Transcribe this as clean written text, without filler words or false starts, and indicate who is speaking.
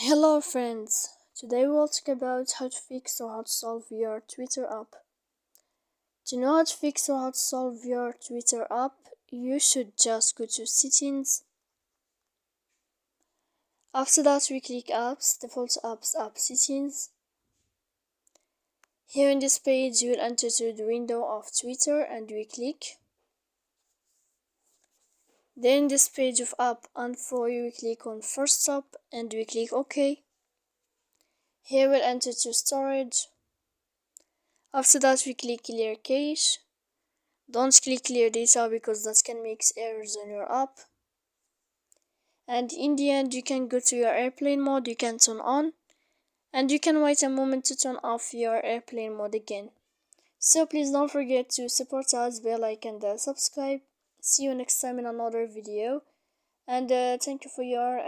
Speaker 1: Hello friends, today we'll talk about how to fix or how to solve your Twitter app. To know how to fix or how to solve your Twitter app, you should just go to settings. After that we click apps, default apps, app settings. Here in this page you will enter to the window of Twitter and we click. Then in this page of app info we click on first stop and we click OK. Here we'll enter to storage. After that we click clear cache. Don't click clear data because that can make errors on your app. And in the end you can go to your airplane mode, you can turn on, and you can wait a moment to turn off your airplane mode again. So please don't forget to support us, bell like and subscribe. See you next time in another video, and thank you for your